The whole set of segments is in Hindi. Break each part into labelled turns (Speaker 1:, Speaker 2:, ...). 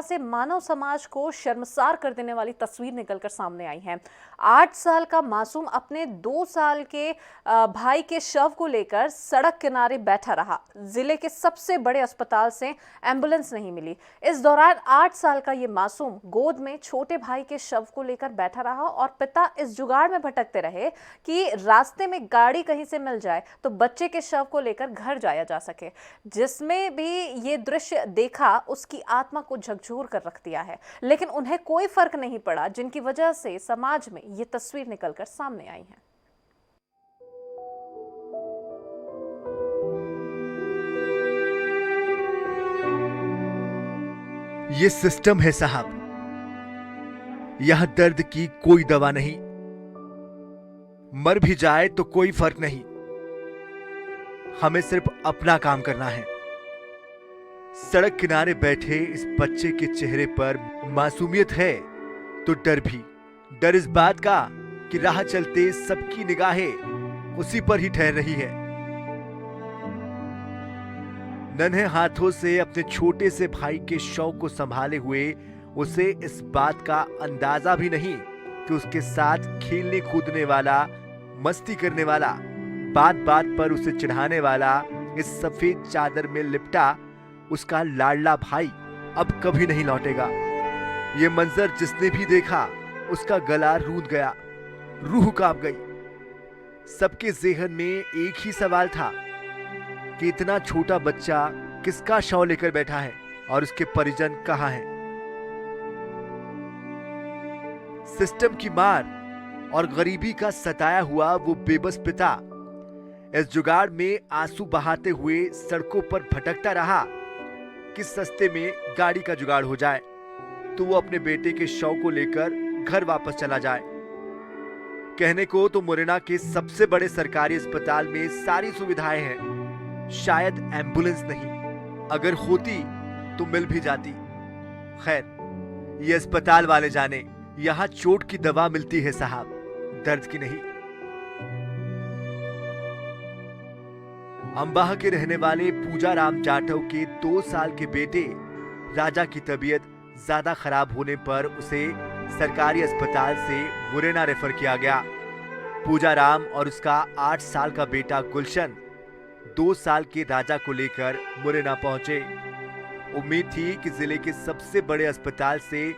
Speaker 1: से मानव समाज को शर्मसार कर देने वाली तस्वीर निकलकर सामने आई है। 8 साल का मासूम अपने 2 साल के भाई के शव को लेकर सड़क किनारे बैठा रहा। जिले के सबसे बड़े अस्पताल से एम्बुलेंस नहीं मिली। इस दौरान 8 साल का ये मासूम गोद में छोटे भाई के शव को लेकर बैठा रहा और पिता इस जुगाड़ में भटकते रहे कि रास्ते में गाड़ी कहीं से मिल जाए तो बच्चे के शव को लेकर घर जाया जा सके। जिसमें भी ये दृश्य देखा उसकी आत्मा को झकझोर कर रख दिया है, लेकिन उन्हें कोई फर्क नहीं पड़ा, जिनकी वजह से समाज में ये तस्वीर निकलकर सामने आई है।
Speaker 2: ये सिस्टम है साहब, यह दर्द की कोई दवा नहीं। मर भी जाए तो कोई फर्क नहीं, हमें सिर्फ अपना काम करना है। सड़क किनारे बैठे इस बच्चे के चेहरे पर मासूमियत है तो डर भी। डर इस बात का कि राह चलते सबकी निगाहें उसी पर ही ठहर रही है। नन्हे हाथों से अपने छोटे से भाई के शव को संभाले हुए उसे इस बात का अंदाजा भी नहीं कि उसके साथ खेलने कूदने वाला, मस्ती करने वाला, बात बात पर उसे चिढ़ाने वाला, इस सफेद चादर में लिपटा उसका लाडला भाई अब कभी नहीं लौटेगा। ये मंजर जिसने भी देखा उसका गला रूंध गया, रूह कांप गई। सबके ज़हन में एक ही सवाल था कि इतना छोटा बच्चा किसका शव लेकर बैठा है और उसके परिजन कहां हैं। सिस्टम की मार और गरीबी का सताया हुआ वो बेबस पिता इस जुगाड़ में आंसू बहाते हुए सड़कों पर भटकता रहा कि सस्ते में गाड़ी का जुगाड़ हो जाए तो वो अपने बेटे के शव को लेकर घर वापस चला जाए। कहने को तो मुरैना के सबसे बड़े सरकारी अस्पताल में सारी सुविधाएं हैं, शायद एम्बुलेंस नहीं, अगर होती तो मिल भी जाती। खैर, ये अस्पताल वाले जाने, यहां चोट की दवा मिलती है साहब, दर्द की नहीं। अंबाह के रहने वाले पूजा राम जाटव के 2 साल के बेटे राजा की तबीयत ज्यादा खराब होने पर उसे सरकारी अस्पताल से मुरैना रेफर किया गया। पूजा राम और उसका 8 साल का बेटा गुलशन 2 साल के राजा को लेकर मुरैना पहुंचे। उम्मीद थी कि जिले के सबसे बड़े अस्पताल से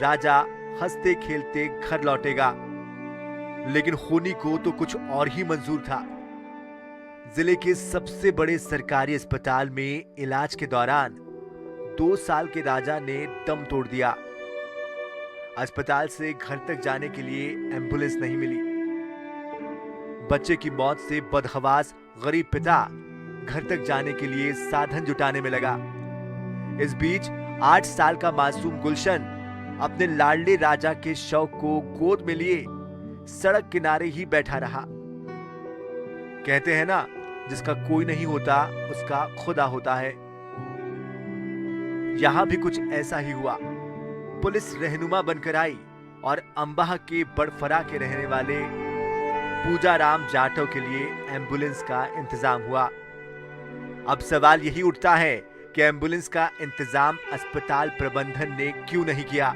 Speaker 2: राजा हंसते खेलते घर लौटेगा, लेकिन होनी को तो कुछ और ही मंजूर था। जिले के सबसे बड़े सरकारी अस्पताल में इलाज के दौरान 2 साल के राजा ने दम तोड़ दिया। अस्पताल से घर तक जाने के लिए एम्बुलेंस नहीं मिली। बच्चे की मौत से बदहवास गरीब पिता घर तक जाने के लिए साधन जुटाने में लगा। इस बीच 8 साल का मासूम गुलशन अपने लाडले राजा के शव को गोद में लिए सड़क किनारे ही बैठा रहा। कहते हैं ना, जिसका कोई नहीं होता उसका खुदा होता है। यहां भी कुछ ऐसा ही हुआ। पुलिस रहनुमा बनकर आई और अंबाह के बड़फरा के रहने वाले पूजा राम जाटव के लिए एम्बुलेंस का इंतजाम हुआ। अब सवाल यही उठता है कि एम्बुलेंस का इंतजाम अस्पताल प्रबंधन ने क्यों नहीं किया।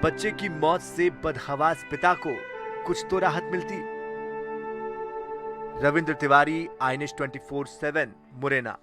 Speaker 2: बच्चे की मौत से बदहवास पिता को कुछ तो राहत मिलती। रविंद्र तिवारी, INS 24/7, मुरैना।